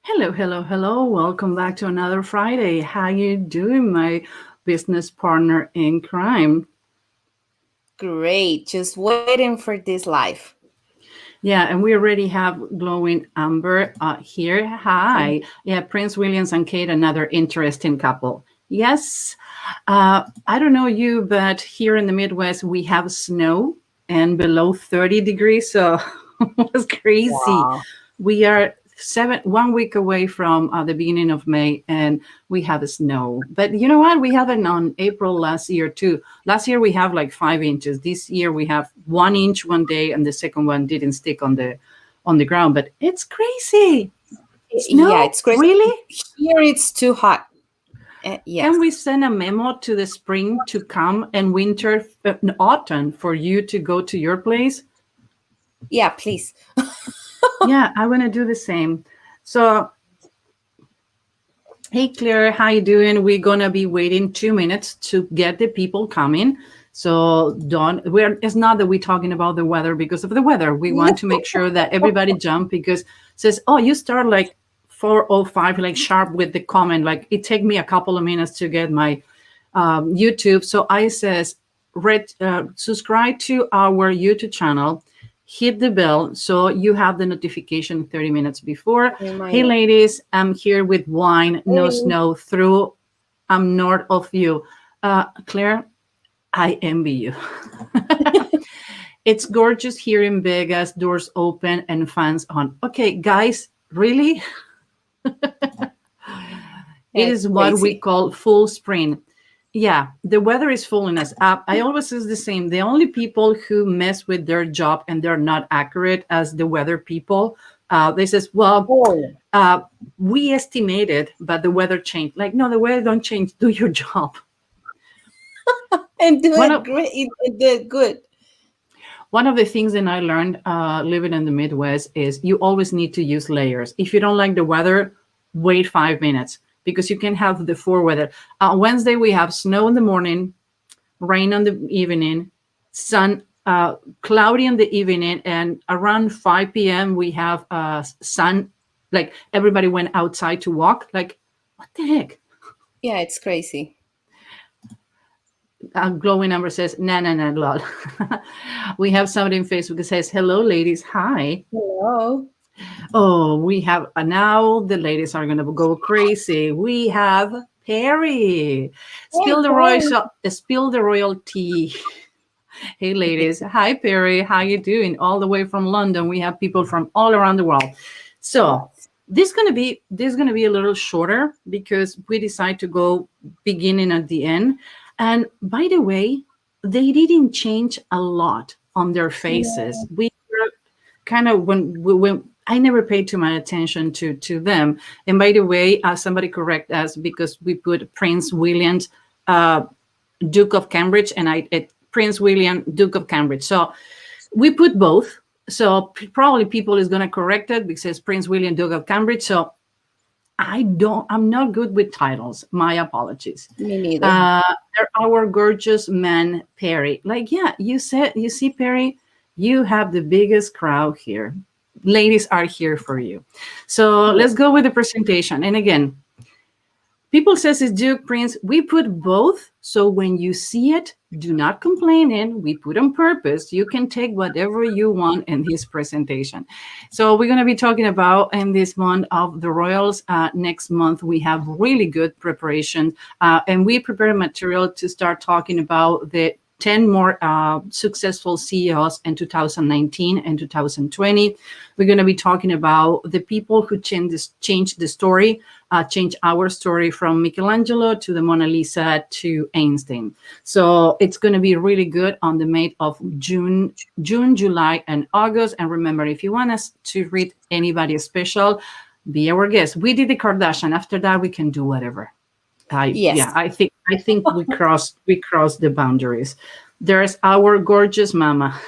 Hello, hello, hello. Welcome back to another Friday. How you doing, my business partner in crime? Great. Just waiting for this live. Yeah, and we already have glowing Amber here. Hi. Yeah, Prince Williams and Kate, another interesting couple. Yes. I don't know you, but here in the Midwest, we have snow and below 30 degrees. So it was crazy. Wow. We are 1 week away from the beginning of May, and we have snow. But you know what? We have it on April last year too. Last year we have like 5 inches. This year we have 1 inch one day, and the second one didn't stick on the ground. But it's crazy. Yeah, Snow, it's crazy. really? Here it's too hot. Can Yes. we send a memo to the spring to come and winter, autumn for you to go to your place? Yeah, please. Yeah, I want to do the same. So, hey Claire, how you doing? We're gonna be waiting 2 minutes to get the people coming. So don't. It's not that we're talking about the weather because of the weather. We want to make sure that everybody jump because it says, oh, you start like 4:05, like sharp with the comment. Like it take me a couple of minutes to get my YouTube. So I says, subscribe to our YouTube channel, hit the bell so you have the notification 30 minutes before. Hey, Reminder. ladies, I'm here with wine, no Hey. snow through. I'm north of you. Claire, I envy you. It's gorgeous here in Vegas, doors open and fans on. Okay, guys, really? Yeah, It it's is what we crazy. call full spring. Yeah, the weather is fooling us. I always say the same. The only people who mess with their job and they're not accurate as the weather people, they says, well, Oh. uh, we estimated, but the weather changed. Like, no, the weather don't change. Do your job. And do One it of great. Do it good. one of the things that I learned living in the Midwest is you always need to use layers. If you don't like the weather, wait 5 minutes because you can have the four weather. Wednesday we have snow in the morning, rain on the evening, sun, cloudy in the evening, and around 5 p.m. we have sun. Like everybody went outside to walk. Like, what the heck? Yeah, it's crazy. Glowing number says, nah, nah, nah, lol. We have somebody in Facebook that says, hello, ladies. Hi. Hello. Oh, we have now the ladies are gonna go crazy. We have Perry. Hey, Spill the royal tea. Hey ladies. Hi Perry. How you doing? All the way from London. We have people from all around the world. So yes. this gonna be a little shorter because we decide to go beginning at the end. And by the way, they didn't change a lot on their faces. Yeah. We were kind of when I never paid too much attention to them. And by the way, somebody correct us because we put Prince William's uh, Duke of Cambridge, and Prince William, Duke of Cambridge. So we put both. So probably people is going to correct it because Prince William, Duke of Cambridge. So I'm not good with titles. My apologies. Me neither. Uh, they're our gorgeous man, Perry. Like, yeah, you see, Perry, you have the biggest crowd here. Ladies are here for you. So Yeah. let's go with the presentation. And again, people says it's Duke Prince. We put both. So when you see it, do not complain in. We put on purpose. You can take whatever you want in his presentation. So we're going to be talking about in this month of the Royals. Next month, we have really good preparation. And we prepare material to start talking about the 10 more successful CEOs in 2019 and 2020. We're going to be talking about the people who changed the story, change our story from Michelangelo to the Mona Lisa to Einstein. So it's going to be really good on the month of June, July, and August. And remember, if you want us to read anybody special, be our guest. We did the Kardashian. After that, we can do whatever. Yes. I think we crossed the boundaries. There's our gorgeous mama.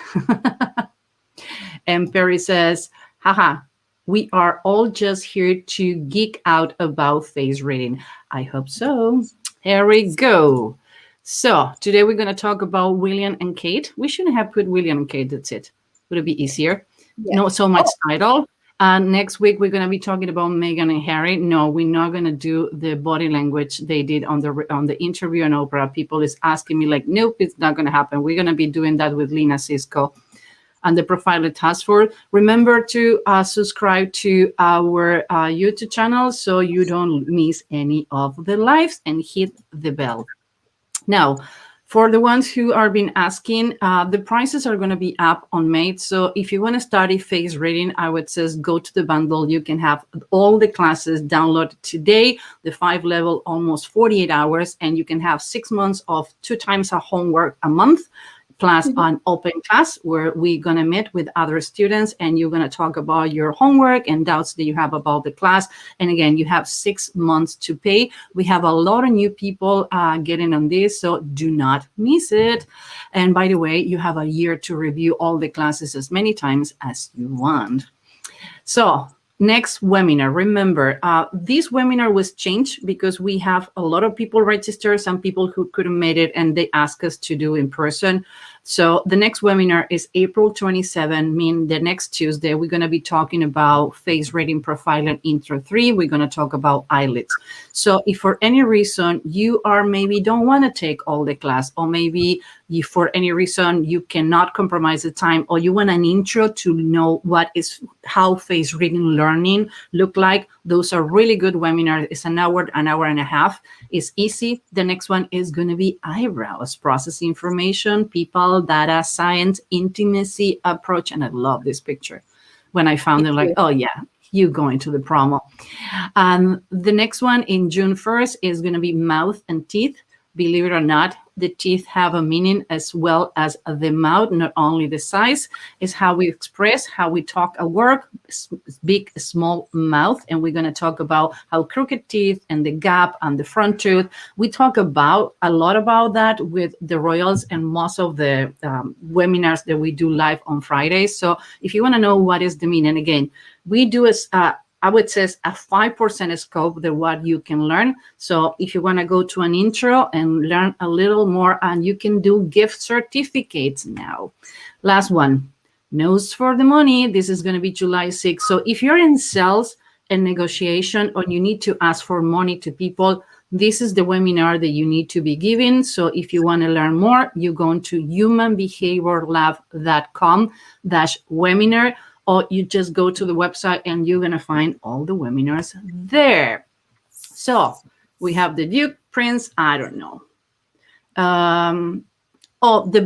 And Perry says, haha, we are all just here to geek out about face reading. I hope so. Here we go. So today we're going to talk about William and Kate. We shouldn't have put William and Kate. That's it. Would it be easier? Yeah. Not so much title. Next week, we're going to be talking about Meghan and Harry. No, we're not going to do the body language they did on the interview on Oprah. People is asking me like, nope, it's not going to happen. We're going to be doing that with Lena Cisco and the Profiler Task Force. Remember to subscribe to our YouTube channel so you don't miss any of the lives, and hit the bell. Now, for the ones who are been asking, the prices are going to be up on May. So if you want to study face reading, I would say go to the bundle. You can have all the classes downloaded today, the 5 level, almost 48 hours, and you can have 6 months of 2 times a homework a month, plus an open class where we're going to meet with other students and you're going to talk about your homework and doubts that you have about the class. And again, you have 6 months to pay. We have a lot of new people getting on this, so do not miss it. And by the way, you have a year to review all the classes as many times as you want. So next webinar, remember, this webinar was changed because we have a lot of people registered, some people who couldn't make it, and they asked us to do in person. So the next webinar is April 27, mean the next Tuesday. We're going to be talking about face reading profiling intro 3. We're going to talk about eyelids. So if for any reason you are maybe don't want to take all the class, or maybe you, for any reason you cannot compromise the time, or you want an intro to know how face reading learning look like, those are really good webinars. It's an hour and a half. It's easy. The next one is going to be eyebrows, processing information, people, data, science, intimacy approach. And I love this picture. When I found it, like, oh yeah, you going to the promo. The next one in June 1st is going to be mouth and teeth. Believe it or not, the teeth have a meaning as well as the mouth, not only the size. It's how we express, how we talk at work, big, small mouth. And we're going to talk about how crooked teeth and the gap and the front tooth. We talk about a lot about that with the Royals and most of the webinars that we do live on Fridays. So if you want to know what is the meaning, again, we do I would say a 5% scope of what you can learn. So if you want to go to an intro and learn a little more, and you can do gift certificates now. Last one, Nose for the Money. This is going to be July 6th. So if you're in sales and negotiation, or you need to ask for money to people, this is the webinar that you need to be giving. So if you want to learn more, you go to humanbehaviorlab.com/webinar, or you just go to the website and you're going to find all the webinars there. So we have the Duke Prince, I don't know. The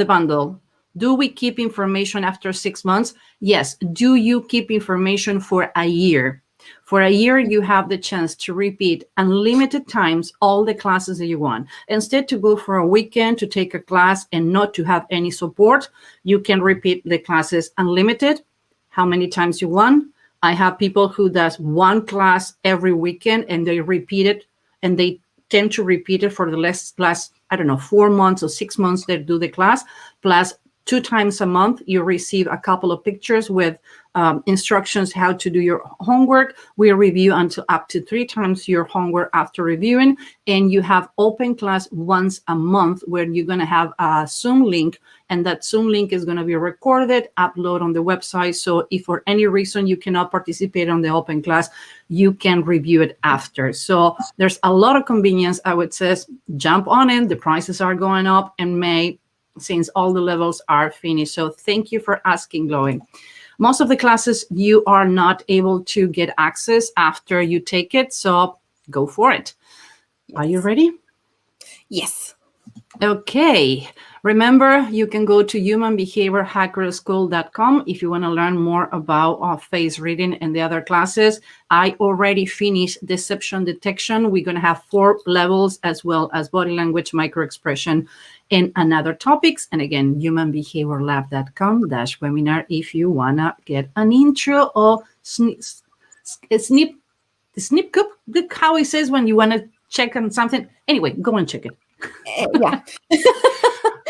bundle. Do we keep information after 6 months? Yes. Do you keep information for a year? For a year, you have the chance to repeat unlimited times all the classes that you want. Instead to go for a weekend to take a class and not to have any support, you can repeat the classes unlimited, how many times you want. I have people who does one class every weekend and they repeat it, and they tend to repeat it for the last, I don't know, 4 months or 6 months they do the class, plus 2 times a month, you receive a couple of pictures with instructions how to do your homework. We review until up to 3 times your homework after reviewing, and you have open class once a month where you're going to have a Zoom link, and that Zoom link is going to be recorded, upload on the website. So if for any reason you cannot participate on the open class, you can review it after. So there's a lot of convenience. I would say jump on it. The prices are going up in May, since all the levels are finished. So thank you for asking, Chloe. Most of the classes you are not able to get access after you take it, so go for it. Yes. Are you ready? Yes. Okay. Remember, you can go to humanbehaviorhackerschool.com if you want to learn more about face reading and the other classes. I already finished deception detection. We're going to have 4 levels, as well as body language, microexpression, and another topics. And again, humanbehaviorlab.com/webinar if you want to get an intro or snip cup, how it says when you want to check on something. Anyway, go and check it. Yeah.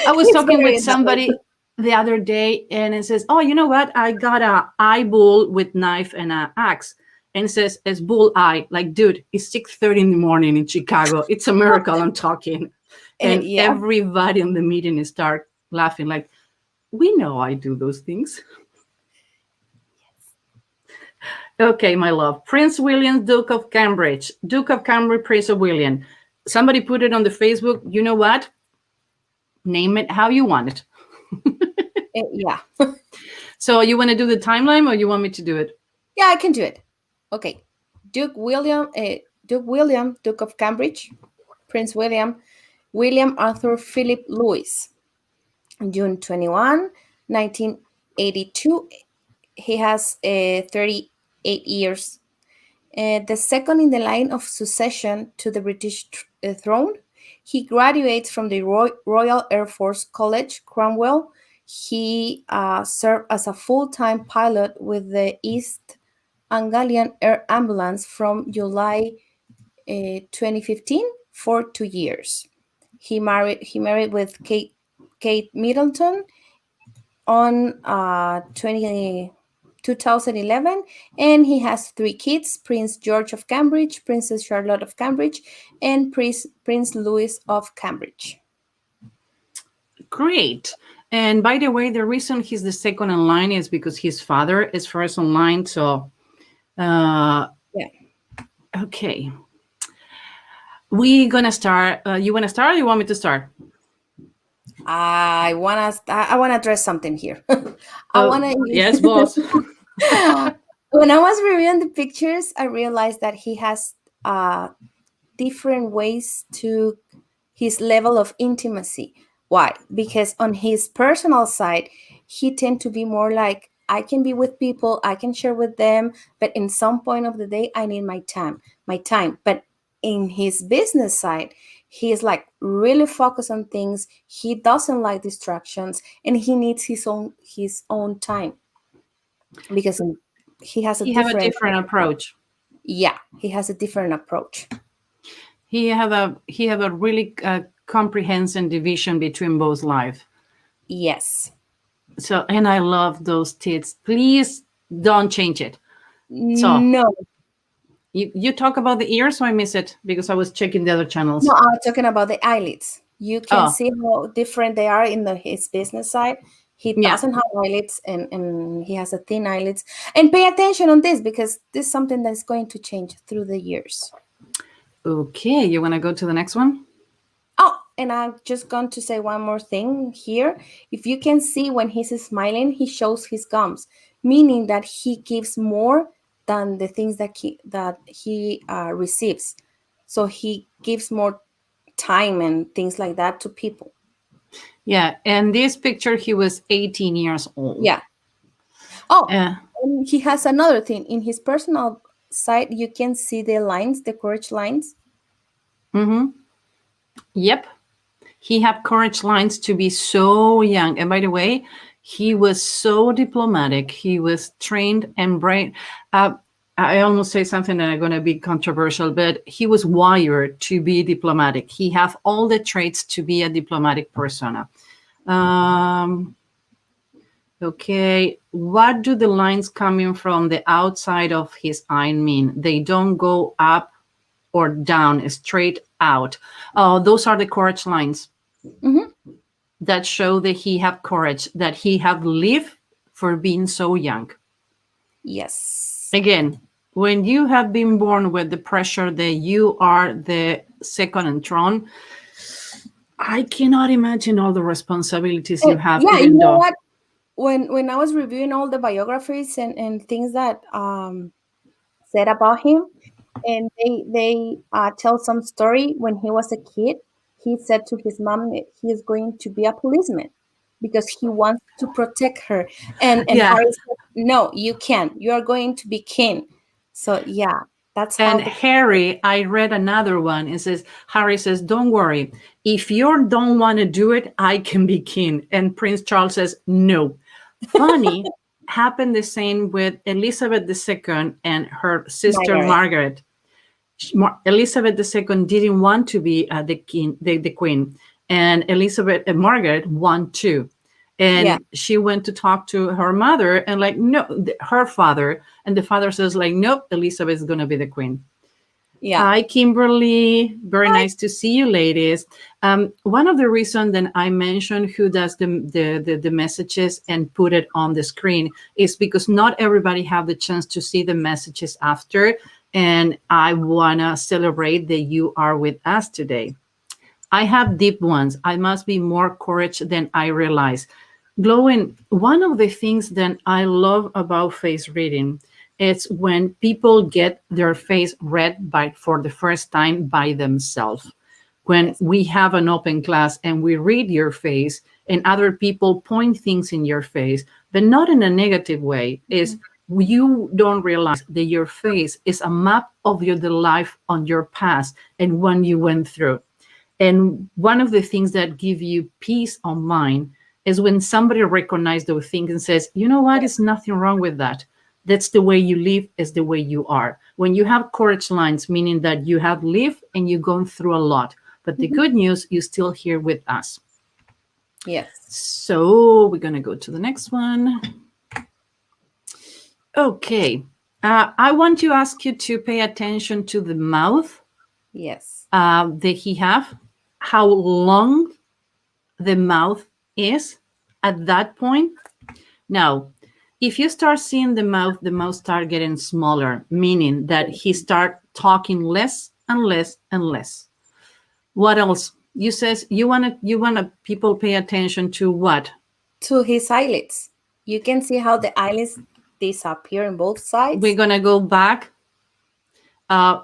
I was talking with somebody the other day, and it says, oh, you know what? I got a eye bull with knife and an axe. And it says, it's bull eye. Like, dude, it's 6:30 in the morning in Chicago. It's a miracle I'm talking. And everybody in the meeting start laughing. Like, we know I do those things. Okay, my love. Prince William, Duke of Cambridge. Duke of Cambridge, Prince of William. Somebody put it on the Facebook. You know what? Name it how you want it. Yeah. So you want to do the timeline or you want me to do it? Yeah, I can do it. Okay. Duke William, Duke of Cambridge, Prince William, William Arthur Philip Louis. June 21, 1982. He has 38 years. The second in the line of succession to the British throne. He graduates from the Royal Air Force College, Cromwell. He served as a full-time pilot with the East Anglian Air Ambulance from July 2015 for 2 years. He married with Kate Middleton on 2011, and he has 3 kids: Prince George of Cambridge, Princess Charlotte of Cambridge, and Prince Louis of Cambridge. Great. And by the way, the reason he's the second in line is because his father is first in line. So, Yeah. okay. We're going to start. You want to start or you want me to start? I wanna address something here. I wanna Yes, boss. When I was reviewing the pictures, I realized that he has different ways to his level of intimacy. Why? Because on his personal side, he tend to be more like, I can be with people, I can share with them, but in some point of the day, I need my time. But in his business side, he is like really focused on things. He doesn't like distractions, and he needs his own time because he has a He have a different different approach. yeah, he has a different approach. He have a really comprehensive division between both life. Yes. So, and I love those tits. Please don't change it. So No, you talk about the ears, so I miss it because I was checking the other channels. no, I'm talking about the eyelids. You can Oh, see how different they are in his business side. He yeah. doesn't have eyelids, and he has a thin eyelids. And pay attention on this, because this is something that's going to change through the years. Okay, you want to go to the next one? Oh, and I'm just going to say one more thing here. If you can see, when he's smiling, he shows his gums, meaning that he gives more than the things that he receives. So he gives more time and things like that to people. Yeah, and this picture, he was 18 years old. Yeah. Oh, Uh, and he has another thing. In his personal side, you can see the lines, the courage lines. yep. He had courage lines to be so young. And by the way, he was so diplomatic. He was trained and brain. I almost say something that are going to be controversial, but he was wired to be diplomatic. He have all the traits to be a diplomatic persona. Okay, what do the lines coming from the outside of his eye mean? They don't go up or down, straight out. Oh, those are the courage lines that show that he have courage, that he have lived for being so young. Yes. Again, when you have been born with the pressure that you are the second in throne, I cannot imagine all the responsibilities you have, Yeah, you even know though. what? When I was reviewing all the biographies and things that said about him, and they tell some story. When he was a kid, he said to his mom that he is going to be a policeman because he wants to protect her. And Yeah. Harry said, no, you can't. You are going to be king. So yeah, that's how And Harry, I read another one. It says, Harry says, don't worry. If you don't want to do it, I can be king. And Prince Charles says, no. Funny, happened the same with Elizabeth II and her sister Margaret. Margaret. Elizabeth II didn't want to be the queen. And Elizabeth and Margaret want to. And Yeah. she went to talk to her mother and like, no, her father. And the father says like, nope, Elizabeth is going to be the queen. Yeah. Hi, Kimberly. Very Hi. nice to see you, ladies. One of the reasons that I mentioned who does the messages and put it on the screen is because not everybody have the chance to see the messages after, and I want to celebrate that you are with us today. I have deep ones. I must be more courage than I realize. Glowing, one of the things that I love about face reading is when people get their face read by for the first time by themselves. When Yes. we have an open class and we read your face and other people point things in your face, but not in a negative way, is you don't realize that your face is a map of your the life on your past and when you went through. And one of the things that give you peace of mind is when somebody recognizes those things and says, you know what, Yes. there's nothing wrong with that. That's the way you live, is the way you are. When you have courage lines, meaning that you have lived and you've gone through a lot. But the Mhm. good news, you're still here with us. Yes. So we're going to go to the next one. Okay. I want to ask you to pay attention to the mouth Yes. that he have, how long the mouth is at that point. Now, if you start seeing the mouth start getting smaller, meaning that he start talking less and less and less. What else? You says you wanna people pay attention to what? To his eyelids. You can see how the eyelids disappear on both We're sides. gonna go back.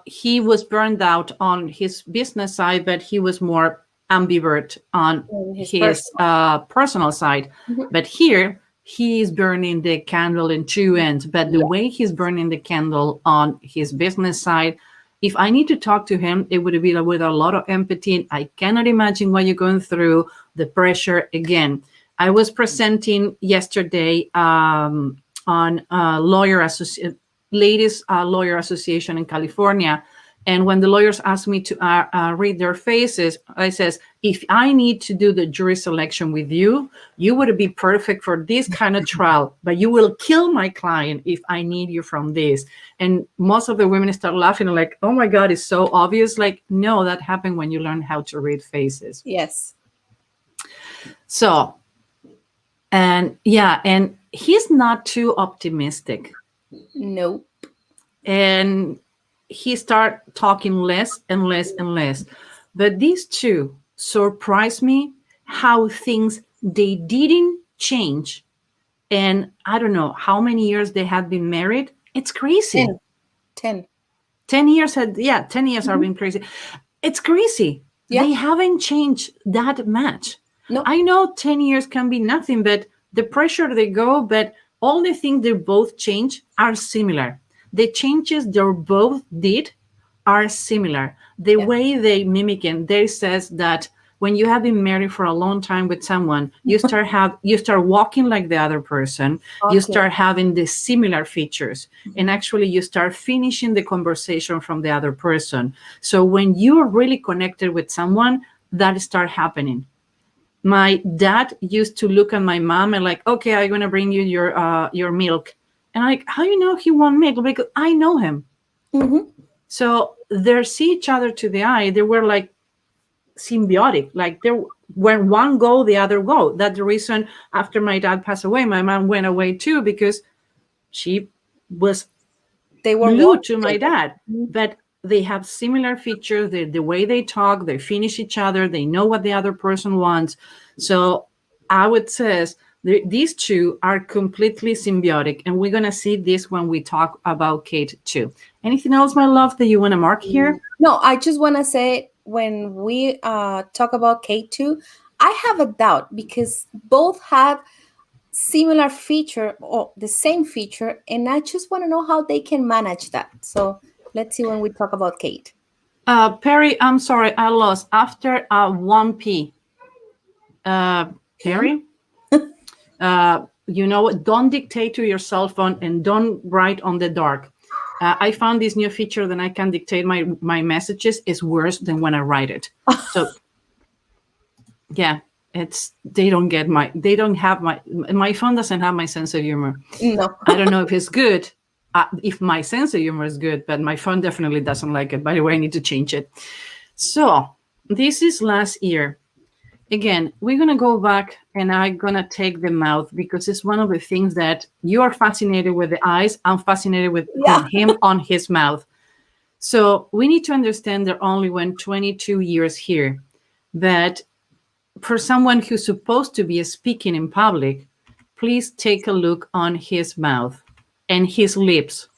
He was burned out on his business side, but he was more ambivert on In his his personal. personal side. Mhm. But here, he is burning the candle in two ends. But the Yeah. way he's burning the candle on his business side, if I need to talk to him, it would be with a lot of empathy. I cannot imagine what you're going through, the pressure again. I was presenting yesterday on lawyer associate ladies lawyer association in California, and when the lawyers asked me to read their faces, I says, if I need to do the jury selection with you, you would be perfect for this kind of trial, but you will kill my client if I need you from this. And most of the women start laughing like, oh my God, it's so obvious. Like, no, that happened when you learn how to read faces. Yes. So, and yeah, and he's not too optimistic. No. And he started talking less and less and less. But these two surprised me how things they didn't change. And I don't know how many years they had been married. It's crazy. 10. 10. 10 years had, yeah, 10 years are Mhm. been crazy. It's crazy. Yeah. They haven't changed that much. No. I know 10 years can be nothing, but the pressure they go, but all the things they both change are similar. The changes they both did are similar. The Yeah. way they mimic it, they says that when you have been married for a long time with someone, you start walking like the other person, you Okay. start having the similar features, and actually you start finishing the conversation from the other person. So when you are really connected with someone, that start happening. My dad used to look at my mom and like, okay, I'm gonna bring you your milk. And I'm like, how you know he want milk? Because I know him. Hmm. So they see each other to the eye. They were like symbiotic. Like they when one go, the other go. That's the reason after my dad passed away, my mom went away too, because she was They were glued one to my together. dad. Mhm. But they have similar features. The way they talk, they finish each other. They know what the other person wants. So I would say these two are completely symbiotic. And we're going to see this when we talk about Kate too. Anything else, my love, that you want to mark here? No, I just want to say when we talk about K2, I have a doubt because both have similar feature or the same feature, and I just want to know how they can manage that. So let's see when we talk about Kate. Perry, I'm sorry, I lost. After 1P, PM? Perry, you know what? Don't dictate to your cell phone and don't write on the dark. I found this new feature that I can dictate my messages is worse than when I write it. So yeah, it's they don't have my phone doesn't have my sense of humor. No. I don't know if it's good, if my sense of humor is good, but my phone definitely doesn't like it. By the way, I need to change it. So this is last year. Again, we're going to go back and I'm going to take the mouth because it's one of the things that you are fascinated with the eyes. I'm fascinated with Yeah. him on his mouth. So we need to understand that only when 22 years here, that for someone who's supposed to be speaking in public, please take a look on his mouth and his lips.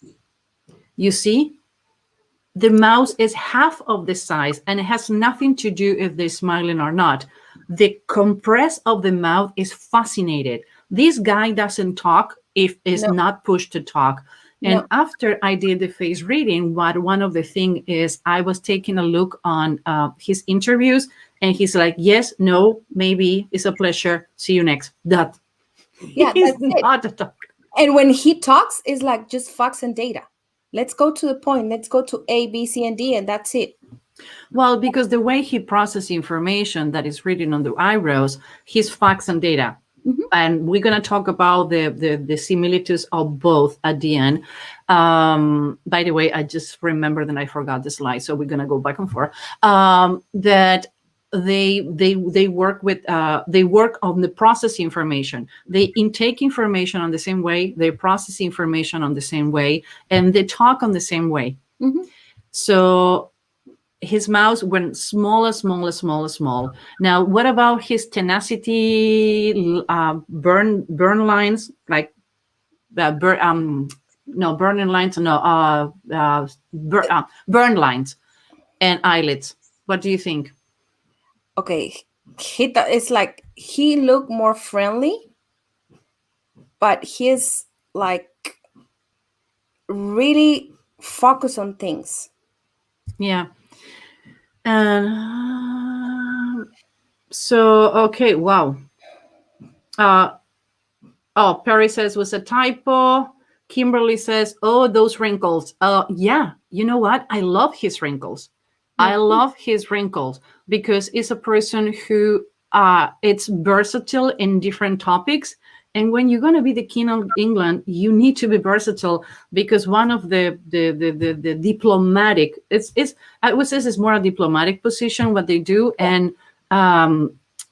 You see, the mouth is half of the size and it has nothing to do if they're smiling or not. The compress of the mouth is fascinated. This guy doesn't talk if it's No, not pushed to talk. And no. after I did the face reading, what one of the thing is I was taking a look on his interviews and he's like, yes, no, maybe, it's a pleasure. See you next. That Yeah, he's that's it. not a talk. And when he talks, it's like just facts and data. Let's go to the point. Let's go to A, B, C, and D, and that's it. Well, because the way he processes information that is written on the eyebrows, his facts and data. Mhm. And we're going to talk about the similitudes of both at the end. By the way, I just remembered and I forgot the slide, so we're going to go back and forth. That they work with they work on the process information. They intake information on the same way, they process information on the same way, and they talk on the same way. Mhm. So his mouth went smaller, smaller, smaller, small. Now, what about his tenacity, burn lines, like no, burning lines, no, burn lines and eyelids? What do you think? Okay, it's like he looked more friendly, but he's like really focused on things. Yeah. And so, okay, wow. Oh, Perry says was a typo. Kimberly says, oh, those wrinkles. Yeah, you know what? I love his wrinkles. I Yeah. love his wrinkles because it's a person who it's versatile in different topics. And when you're going to be the king of England, you need to be versatile because one of the diplomatic, it's I would say it's more a diplomatic position what they do, and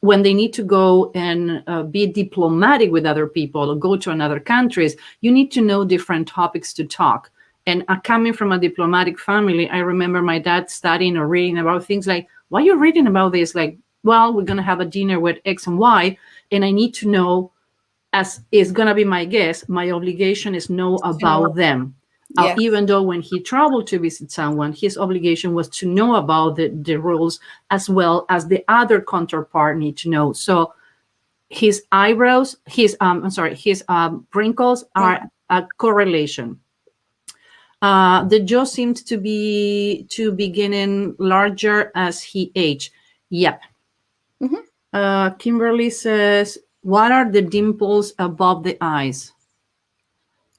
when they need to go and be diplomatic with other people or go to another countries, you need to know different topics to talk. And coming from a diplomatic family, I remember my dad studying or reading about things like, why are you reading about this? Like, well, we're going to have a dinner with X and Y, and I need to know, as is going to be my guest, my obligation is know To know. about them. Yeah. Even though when he traveled to visit someone, his obligation was to know about the rules as well as the other counterpart need to know. So his eyebrows, his his wrinkles are a correlation. The jaw seems to be getting larger as he aged. Yep. Mhm. Kimberly says, "What are the dimples above the eyes?"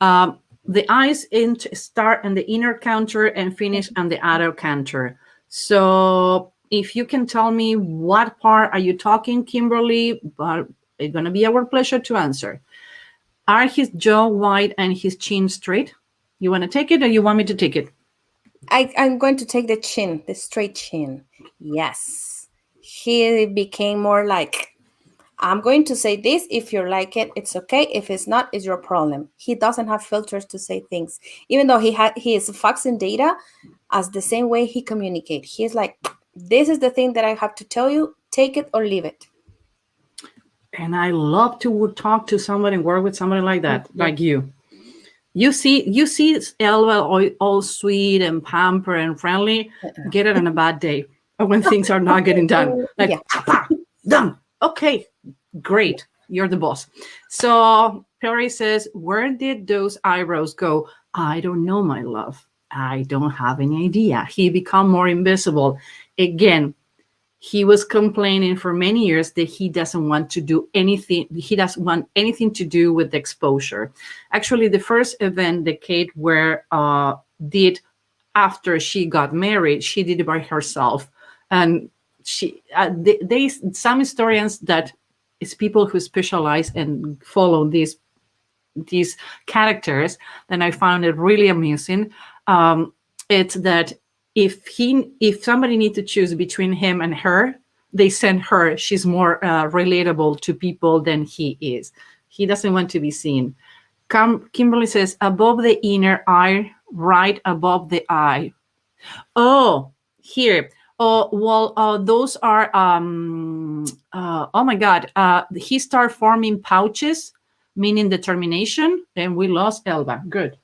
The eyes start on the inner counter and finish on the outer counter. So if you can tell me what part are you talking, Kimberly, but it's going to be our pleasure to answer. Are his jaw wide and his chin straight? You want to take it or you want me to take it? I'm going to take the chin, the straight chin. Yes. He became more like, I'm going to say this. If you like it, it's okay. If it's not, it's your problem. He doesn't have filters to say things. Even though he is faxing data as the same way he communicates. He's like, this is the thing that I have to tell you. Take it or leave it. And I love to talk to somebody and work with somebody like that, Mhm. like you. You see Elva all sweet and pamper and friendly, get it on a bad day or when things are not getting done. Like, Yeah. done. Okay, great. You're the boss. So Perry says, where did those eyebrows go? I don't know, my love. I don't have any idea. He become more invisible. Again, he was complaining for many years that he doesn't want to do anything. He doesn't want anything to do with the exposure. Actually, the first event that Kate did after she got married, she did it by herself. And some historians that it's people who specialize and follow this these characters, then I found it really amusing. It's that if somebody needs to choose between him and her, they send her. She's more relatable to people than he is. He doesn't want to be seen. Kimberly says, above the inner eye, right above the eye. Oh, here. Oh, well, those are, oh my God. He started forming pouches, meaning determination, and we lost Elba. Good.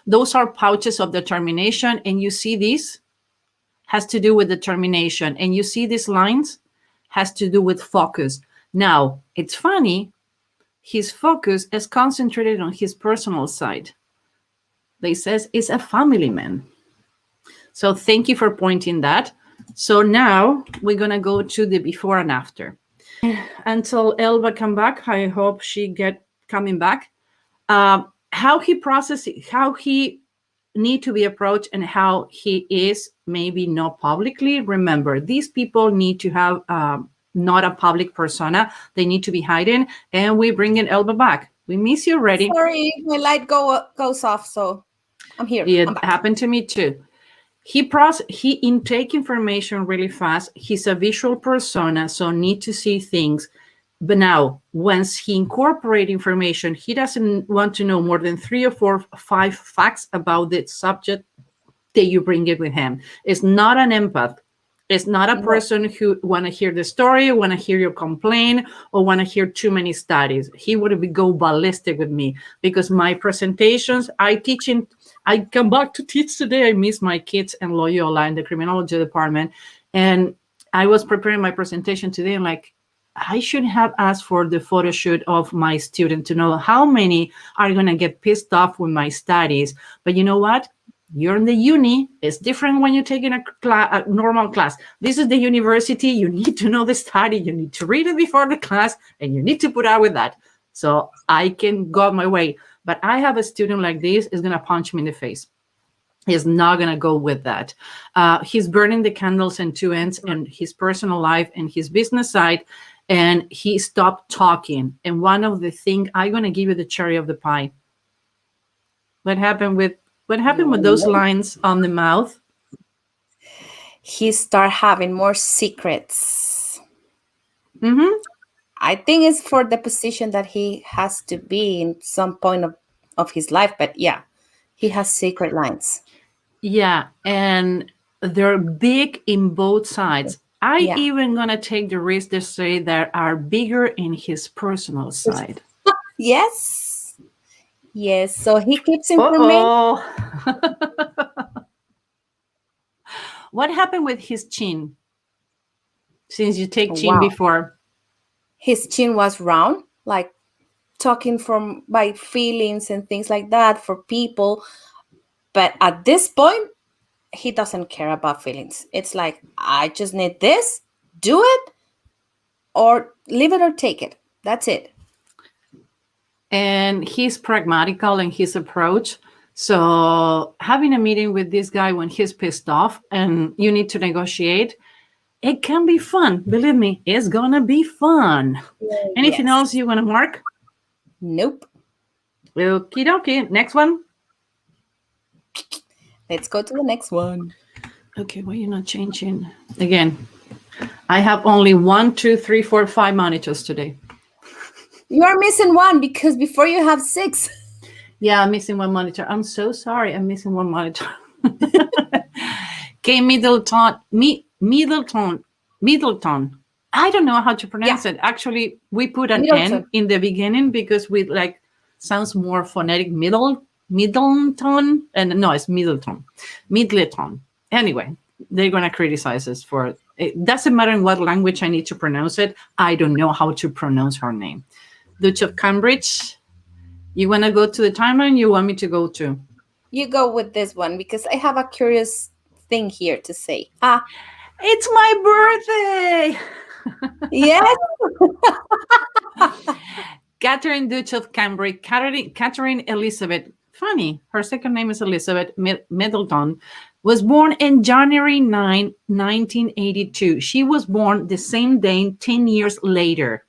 Those are pouches of determination, and you see these has to do with determination, and you see these lines has to do with focus. Now, it's funny, his focus is concentrated on his personal side. They says it's a family man. So thank you for pointing that. So now we're gonna go to the before and after. Until Elba come back, I hope she get coming back. How he processes, how he need to be approached, and how he is maybe not publicly. Remember, these people need to have not a public persona. They need to be hiding. And we bring in Elba back. We miss you already. Sorry, my light goes off, so I'm here. It happened to me too. He intake information really fast. He's a visual persona, so need to see things. But now, once he incorporate information, he doesn't want to know more than 3 or 4 or 5 facts about the subject that you bring it with him. It's not an empath. It's not a person who want to hear the story, want to hear your complaint, or want to hear too many studies. He would go ballistic with me because my presentations, I come back to teach today. I miss my kids and Loyola in the criminology department. And I was preparing my presentation today. I'm like, I should have asked for the photo shoot of my student to know how many are going to get pissed off with my studies. But you know what? You're in the uni. It's different when you're taking a normal class. This is the university. You need to know the study. You need to read it before the class, and you need to put out with that. So I can go my way. But I have a student like this is going to punch me in the face. He's not going to go with that. He's burning the candles in two ends, and his personal life and his business side, and he stopped talking. And one of the things, I'm going to give you the cherry of the pie. What happened with those lines on the mouth? He start having more secrets. Mm-hmm. I think it's for the position that he has to be in some point of his life. But yeah, he has secret lines. Yeah, and they're big in both sides. I even going to take the risk to say that are bigger in his personal side. Yes. Yes, so he keeps information. What happened with his chin? Since you take chin before. His chin was round, like talking by feelings and things like that for people. But at this point, he doesn't care about feelings. It's like, I just need this, do it, or leave it or take it. That's it. And he's pragmatical in his approach. So having a meeting with this guy when he's pissed off and you need to negotiate, it can be fun. Believe me, it's going to be fun. Anything else you want to mark? Nope. Okie dokie. Next one. Let's go to the next one. Okay, why are you not changing? Again, I have only 1, 2, 3, 4, 5 monitors today. You are missing one because before you have 6. Yeah, I'm missing one monitor. I'm so sorry. I'm missing one monitor. Okay, Middleton. I don't know how to pronounce it. Actually, we put an N in the beginning because we sounds more phonetic. Middleton, and no, it's Middleton. Anyway, they're gonna criticize us for it. It doesn't matter in what language I need to pronounce it. I don't know how to pronounce her name. Duchess of Cambridge. You want to go to the timeline? You want me to go to? You go with this one because I have a curious thing here to say. It's my birthday. Yes. Catherine Duchess of Cambridge. Catherine Elizabeth. Funny. Her second name is Elizabeth Middleton. Was born in January 9, 1982. She was born the same day, 10 years later.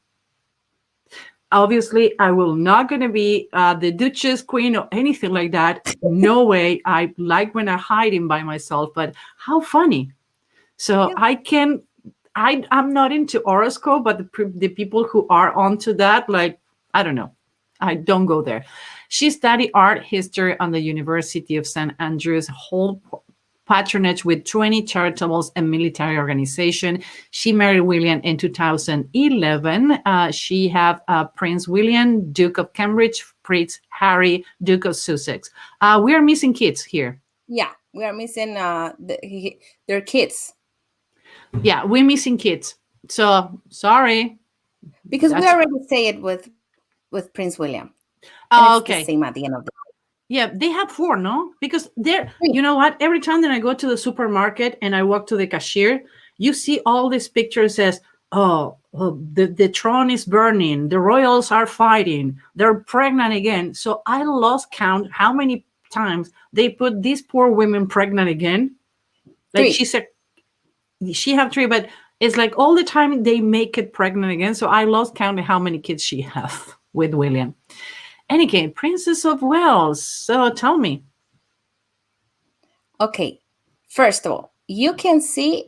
Obviously, I will not going to be the Duchess, Queen, or anything like that. No way. I like when I'm hiding by myself, but how funny. So Yeah. I'm not into horoscope, but the people who are onto that, like, I don't know. I don't go there. She studied art history on the University of St. Andrews, whole patronage with 20 charitables and military organization. She married William in 2011. She have Prince William, Duke of Cambridge, Prince Harry, Duke of Sussex. We are missing kids here. Yeah, we are missing their kids Yeah, we're missing kids. So sorry. because we That's already say it with Prince William, and it's the okay. same at the end of the Yeah, they have four, no? Because they're, day. you know what? Every time that I go to the supermarket and I walk to the cashier, you see all these pictures says, the throne is burning, the royals are fighting, they're pregnant again. So I lost count how many times they put these poor women pregnant again. Like she Three. said, she have three, but it's like all the time they make it pregnant again. So I lost count of how many kids she have with William. Anyway, Princess of Wales. So tell me. Okay, first of all, you can see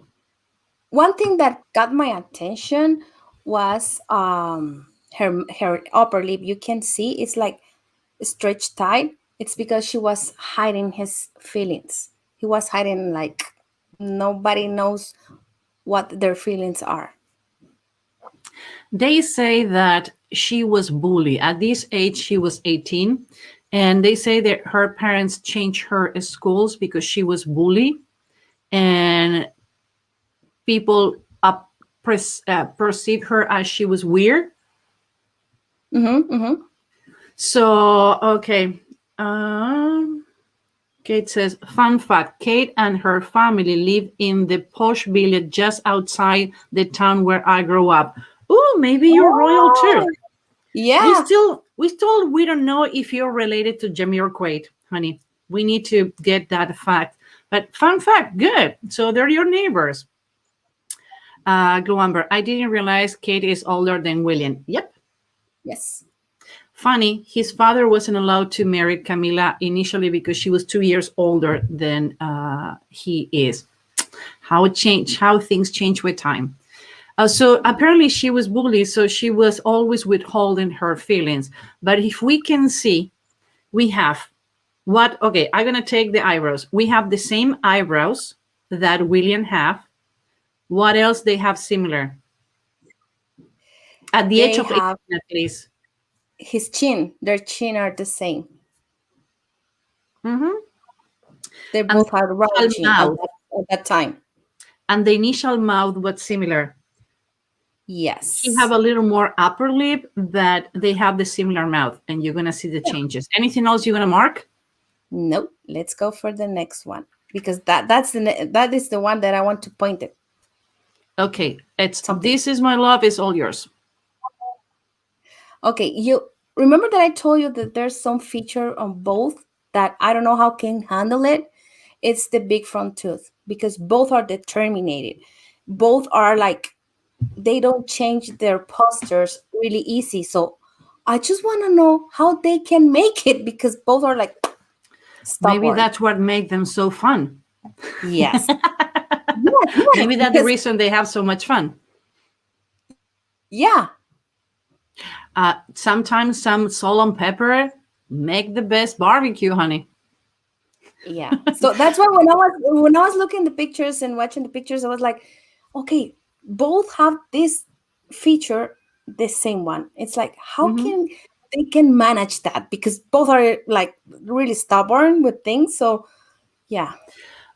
one thing that got my attention was her upper lip. You can see it's like stretched tight. It's because she was hiding his feelings. He was hiding like nobody knows what their feelings are. They say that she was bullied. At this age, she was 18. And they say that her parents changed her schools because she was bullied. And people perceive her as she was weird. Mm-hmm, mm-hmm. So, okay. Kate says, fun fact, Kate and her family live in the posh village just outside the town where I grew up. Oh, maybe you're royal too. Oh, yeah. We don't know if you're related to Jamiroquai, honey. We need to get that fact. But fun fact, good. So they're your neighbors. Gluamber, I didn't realize Kate is older than William. Yep. Yes. Funny, his father wasn't allowed to marry Camilla initially because she was 2 years older than he is. How things change with time. So apparently she was bullied, so she was always withholding her feelings. But if we can see, we have what? Okay, I'm gonna take the eyebrows. We have the same eyebrows that William have. What else they have similar? At the age They of 18, have at least. his chin. Their chin are the same. Mm-hmm. They And both have round the chin mouth. at that time. And the initial mouth was similar. He have Yes. a little more upper lip, that they have the similar mouth, and you're gonna see the Yeah. changes. Anything else you're gonna mark? Nope. Let's go for the next one because that is the one that I want to point it Okay, it's something. This Is My Love is all yours. Okay, you remember that I told you that there's some feature on both that I don't know how can handle it. It's the big front tooth because both are determined. Both are like they don't change their postures really easy. So I just want to know how they can make it because both are like Maybe stubborn. that's what makes them so fun. Yes. Yes, yes, Maybe that's the because reason they have so much fun. yeah, Sometimes some salt and pepper make the best barbecue, honey. yeah. So that's why when I was looking at the pictures and watching the pictures, I was like, okay, both have this feature, the same one. It's like how Mhm. can they can manage that because both are like really stubborn with things. So yeah,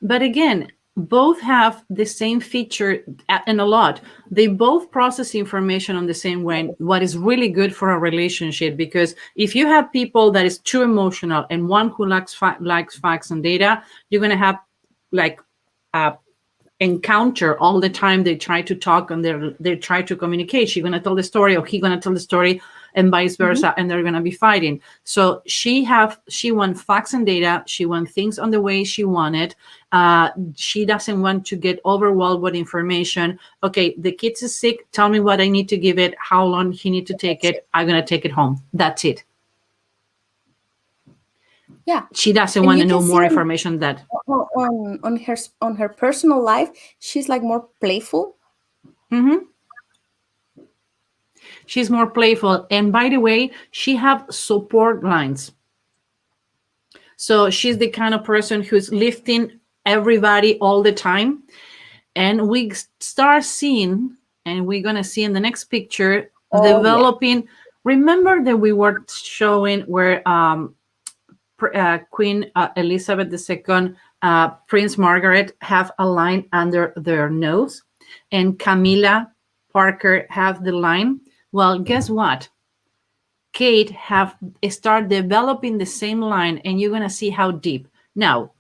But again, both have the same feature and a lot. They both process information on the same way, what is really good for a relationship. Because if you have people that is too emotional and one who likes facts and data, you're going to have like a encounter all the time. They try to talk and they try to communicate. She's going to tell the story or he's going to tell the story. and vice versa, and they're going to be fighting. So she wants facts and data. She wants things on the way she wanted. She doesn't want to get overwhelmed with information. Okay, the kid is sick. Tell me what I need to give it, how long he need to take it. I'm going to take it home. That's it. Yeah. She doesn't And want you to know can see more information that on her personal life, she's like more playful. She's more playful. And by the way, she have support lines. So she's the kind of person who's lifting everybody all the time. And we start seeing, and we're going to see in the next picture, developing. Yeah. Remember that we were showing where Queen Elizabeth II, Prince Margaret have a line under their nose, and Camilla Parker have the line. Well, guess what? Kate have start developing the same line, and you're gonna see how deep. Now,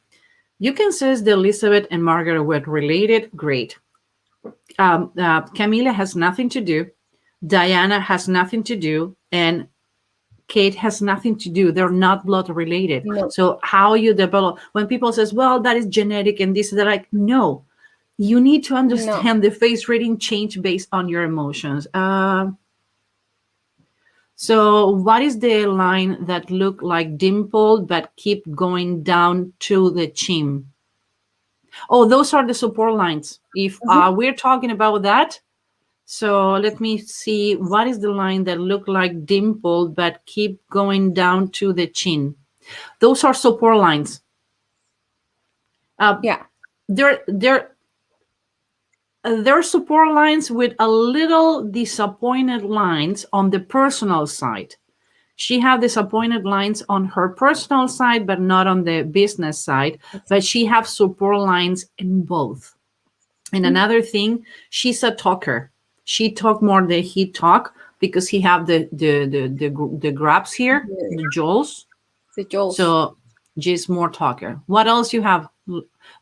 you can say that Elizabeth and Margaret were related. Great. Camilla has nothing to do. Diana has nothing to do, and Kate has nothing to do. They're not blood related. No. So how you develop, when people says, well, that is genetic and this, they're like, no, you need to understand the face reading change based on your emotions. So what is the line that look like dimpled but keep going down to the chin? Oh, those are the support lines. If we're talking about that, so let me see, what is the line that look like dimpled but keep going down to the chin? Those are support lines. They're support lines with a little disappointed lines on the personal side. She have disappointed lines on her personal side, but not on the business side. But she have support lines in both. And another thing, she's a talker. She talk more than he talk because he have the grabs here, the jaws. The jaws. So she's more talker. What else you have?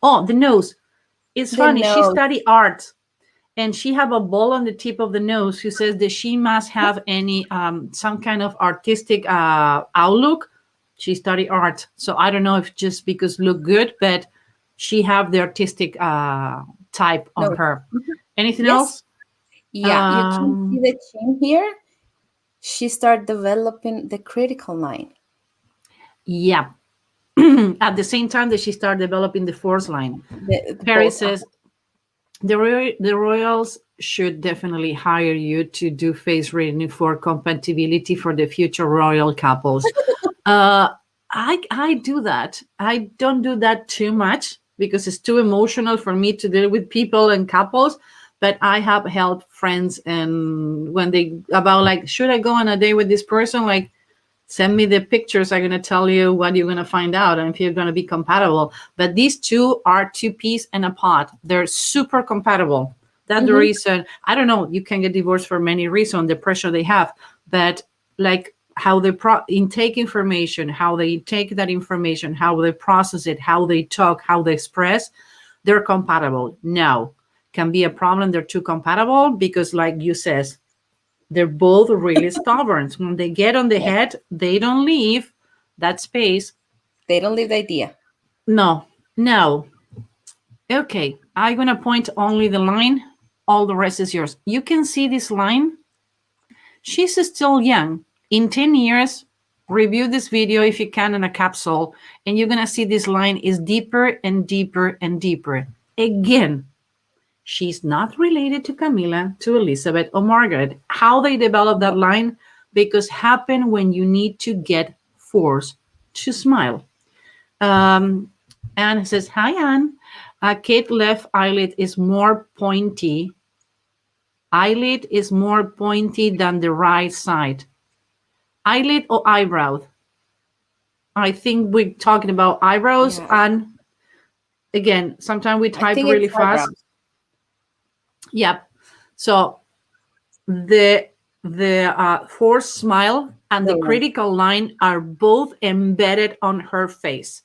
Oh, the nose. It's funny. She study art, and she have a ball on the tip of the nose who says that she must have any some kind of artistic outlook. She study art, so I don't know if just because look good, but she have the artistic type on her. Anything else? Yeah, you can see the chin here. She started developing the critical line. Yeah. At the same time that she started developing the force line. Perry says, the royals should definitely hire you to do face reading for compatibility for the future royal couples. I do that. I don't do that too much because it's too emotional for me to deal with people and couples. But I have helped friends, and when they about like, should I go on a date with this person? Like, send me the pictures. I'm going to tell you what you're going to find out and if you're going to be compatible. But these two are two peas in a pod. They're super compatible. That's the reason. I don't know. You can get divorced for many reasons, the pressure they have. But like how they intake information, how they take that information, how they process it, how they talk, how they express, they're compatible. Now, can be a problem. They're too compatible because, like you says, they're both really stubborn. When they get on the head, they don't leave that space. They don't leave the idea. No. Okay, I'm going to point only the line. All the rest is yours. You can see this line. She's still young. In 10 years, review this video if you can in a capsule, and you're going to see this line is deeper and deeper and deeper. Again, she's not related to Camilla, to Elizabeth, or Margaret. How they develop that line? Because happen when you need to get forced to smile. Anne says, hi, Anne. Kate left eyelid is more pointy. Eyelid is more pointy than the right side. Eyelid or eyebrow? I think we're talking about eyebrows. And again, sometimes we type really fast. Eyebrows. Yep. So the forced smile and the critical line are both embedded on her face.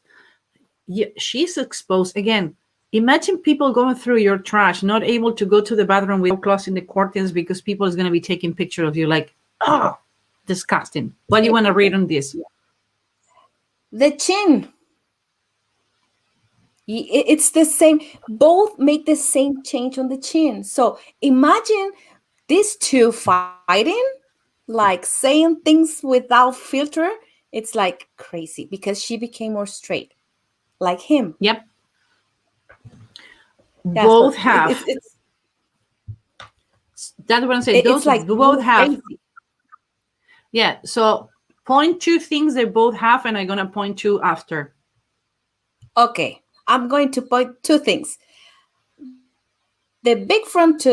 Yeah, she's exposed. Again, imagine people going through your trash, not able to go to the bathroom without closing the curtains because people is going to be taking pictures of you. Like, oh, disgusting. What do you want to read on this? The chin. It's the same. Both make the same change on the chin. So imagine these two fighting, like saying things without filter. It's like crazy because she became more straight, like him. Yep. Yeah, Both so have. That's what I'm saying. Those it's like both have. crazy. Yeah. So point two things they both have, and I'm gonna point two after. Okay, I'm going to point two things: the big front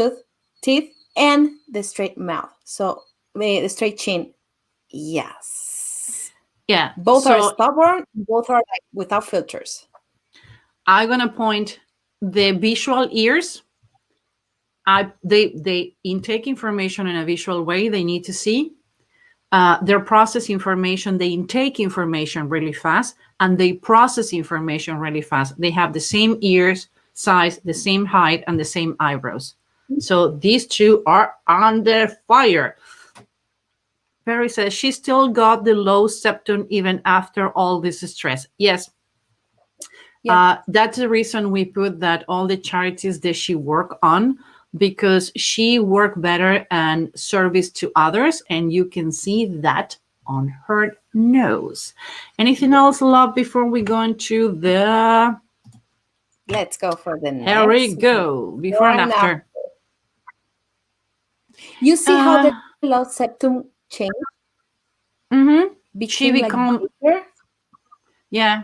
teeth, and the straight mouth. So the straight chin. Yes. Yeah. Both are stubborn. Both are like without filters. I'm gonna point the visual ears. They intake information in a visual way. They need to see. They process information. They intake information really fast, and they process information really fast. They have the same ears size, the same height, and the same eyebrows. So these two are under fire. Perry says she still got the low septum even after all this stress. Yes. Yeah. That's the reason we put that all the charities that she work on, because she worked better and service to others, and you can see that on her nose. Anything else, love, before we go into the... Let's go for the next. Here we go. Before and after. You see how the low septum changed? She become... Like yeah.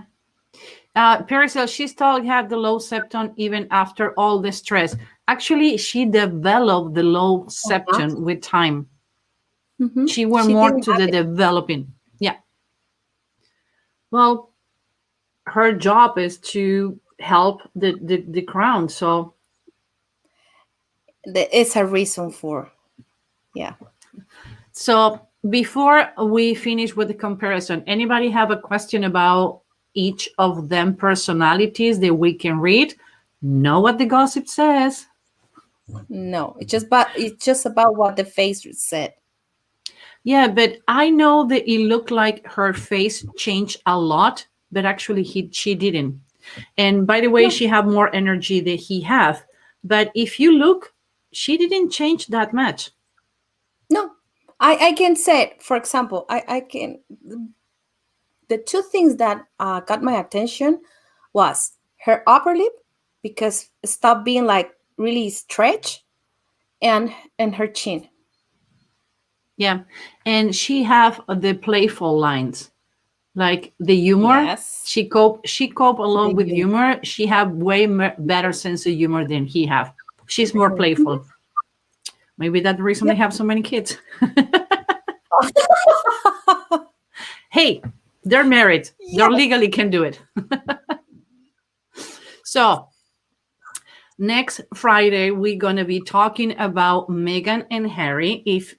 Perry says she still had the low septum even after all the stress. Actually, she developed the low septum with time. She went more to the developing. Yeah. Well, her job is to help the crown. So it's a reason for, yeah. So before we finish with the comparison, anybody have a question about each of them personalities that we can read? Know what the gossip says? No, it's just about what the face said. Yeah, but I know that it looked like her face changed a lot, but actually she didn't. And by the way, she had more energy than he had. But if you look, she didn't change that much. No, I can say, for example, I can. The two things that got my attention was her upper lip, because it stopped being like really stretched, and her chin. Yeah, and she have the playful lines, like the humor. Yes. She cope along with humor. She have way better sense of humor than he have. She's more playful. Maybe that's the reason they have so many kids. Hey, they're married. They legally can do it. So next Friday, we're going to be talking about Meghan and Harry. If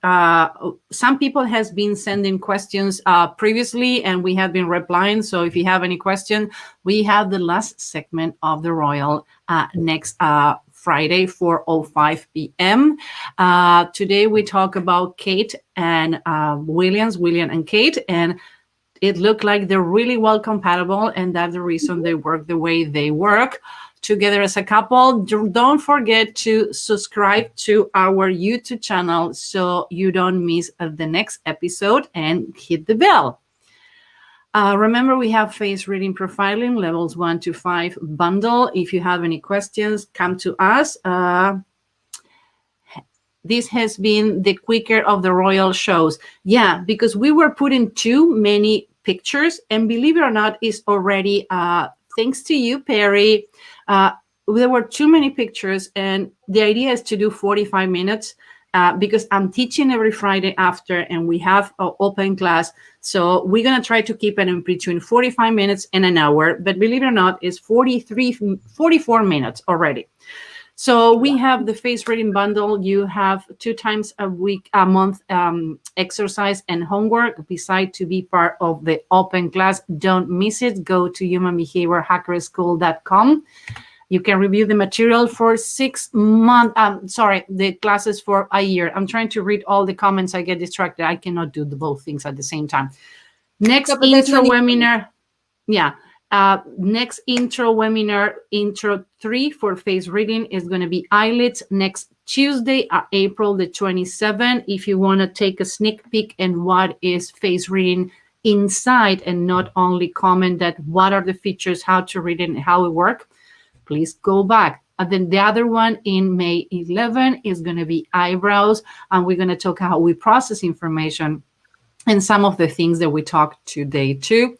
some people has been sending questions previously, and we have been replying. So if you have any question, we have the last segment of the Royal next Friday, 4:05 p.m. Today we talk about Kate and William and Kate, and it looked like they're really well compatible, and that's the reason they work the way they work together as a couple. Don't forget to subscribe to our YouTube channel so you don't miss the next episode, and hit the bell. Remember, we have face reading profiling levels 1 to 5 bundle. If you have any questions, come to us. This has been the quicker of the royal shows. Yeah, because we were putting too many pictures, and believe it or not, it's already thanks to you, Perry. There were too many pictures, and the idea is to do 45 minutes because I'm teaching every Friday after, and we have an open class. So we're going to try to keep it in between 45 minutes and an hour. But believe it or not, it's 44 minutes already. So we have the face reading bundle. You have 2 times a month exercise and homework, beside to be part of the open class. Don't miss it. Go to humanbehaviorhackerschool.com. You can review the material for 6 months. The classes for a year. I'm trying to read all the comments. I get distracted. I cannot do both things at the same time. Next No, but there's no intro need. webinar. Yeah. Next intro webinar, intro 3 for face reading is going to be eyelids next Tuesday, April the 27th. If you want to take a sneak peek and what is face reading inside and not only comment that what are the features, how to read it, and how it works, please go back. And then the other one in May 11 is going to be eyebrows, and we're going to talk how we process information and some of the things that we talked today too.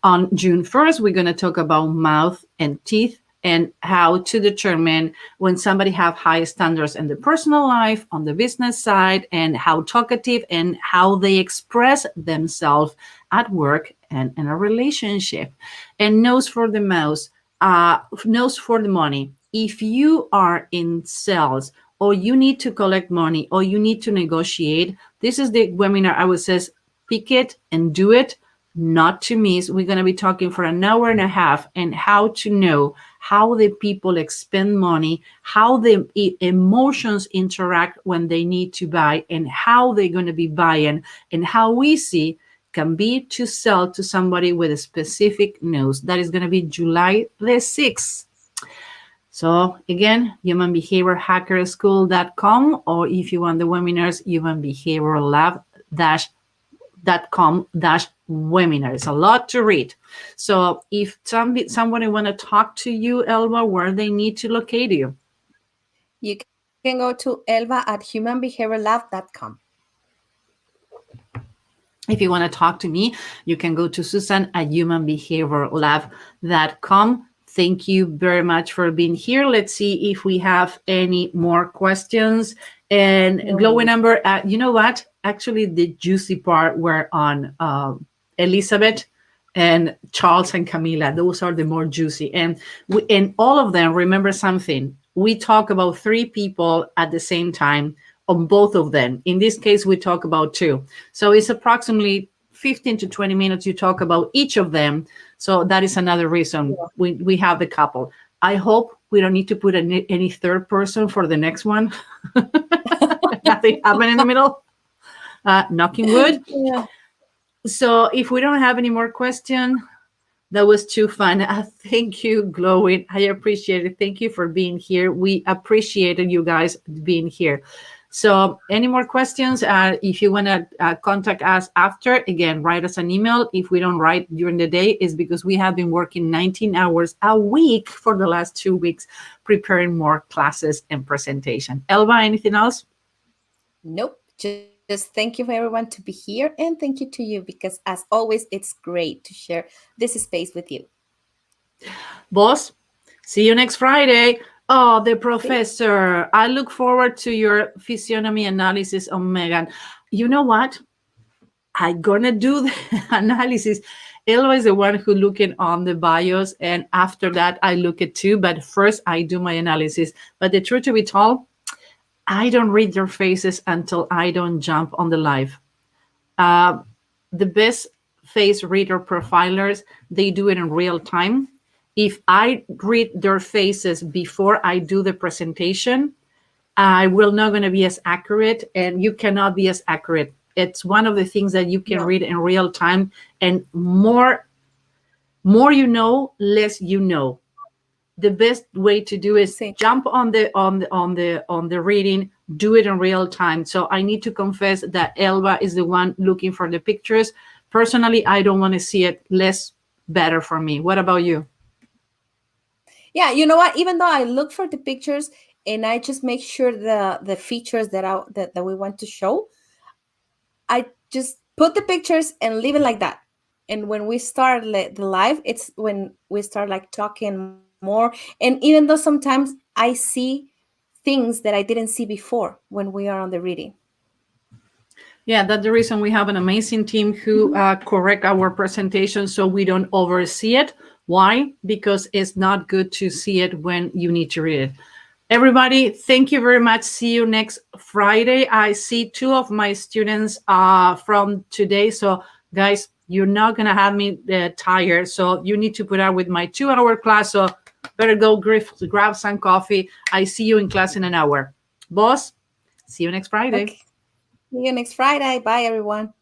On June 1st, we're going to talk about mouth and teeth and how to determine when somebody have high standards in the personal life, on the business side, and how talkative and how they express themselves at work and in a relationship. And nose for the mouse, nose for the money. If you are in sales or you need to collect money or you need to negotiate, this is the webinar I would say, pick it and do it, not to miss. We're going to be talking for an hour and a half and how to know how the people expend money, how the emotions interact when they need to buy, and how they're going to be buying, and how easy can be to sell to somebody with a specific nose. That is going to be July the 6th. So again, humanbehaviorhackerschool.com, or if you want the webinars, humanbehaviorlab.com/webinar. It's a lot to read. So if somebody want to talk to you, Elba, where they need to locate you? You can go to elba@humanbehaviorlab.com. If you want to talk to me, you can go to susan@humanbehaviorlab.com. Thank you very much for being here. Let's see if we have any more questions. And glowing number, you know what? Actually, the juicy part were on Elizabeth and Charles and Camila. Those are the more juicy. And all of them, remember something. We talk about 3 people at the same time on both of them. In this case, we talk about 2. So it's approximately 15 to 20 minutes you talk about each of them. So that is another reason we have the couple. I hope we don't need to put any third person for the next one. Nothing happened in the middle. Knocking wood. Yeah. So if we don't have any more questions, that was too fun. Thank you, Glowing. I appreciate it. Thank you for being here. We appreciated you guys being here. So any more questions? If you want to contact us after, again, write us an email. If we don't write during the day, it's because we have been working 19 hours a week for the last 2 weeks, preparing more classes and presentation. Elba, anything else? Nope. Just thank you for everyone to be here, and thank you to you, because as always, it's great to share this space with you. Boss, see you next Friday. Oh, the professor. I look forward to your physiognomy analysis on Megan. You know what? I'm going to do the analysis. Elba is the one who looking on the bios, and after that, I look at too. But first, I do my analysis. But the truth to be told, I don't read their faces until I don't jump on the live. The best face reader profilers, they do it in real time. If I read their faces before I do the presentation, I will not going to be as accurate, and you cannot be as accurate. It's one of the things that you can read in real time, and more you know, less you know. The best way to do is jump on the reading, do it in real time. So I need to confess that Elba is the one looking for the pictures. Personally, I don't want to see it. Less better for me. What about you? Yeah, you know what? Even though I look for the pictures and I just make sure the features that we want to show, I just put the pictures and leave it like that. And when we start the live, it's when we start like talking more. And even though sometimes I see things that I didn't see before when we are on the reading. Yeah, that's the reason we have an amazing team who correct our presentation so we don't oversee it. Why? Because it's not good to see it when you need to read it. Everybody, thank you very much. See you next Friday. I see 2 of my students from today. So guys, you're not going to have me tired. So you need to put up with my 2-hour class. So Better go grab some coffee. I see you in class in an hour. Boss, see you next Friday. Okay. See you next Friday. Bye, everyone.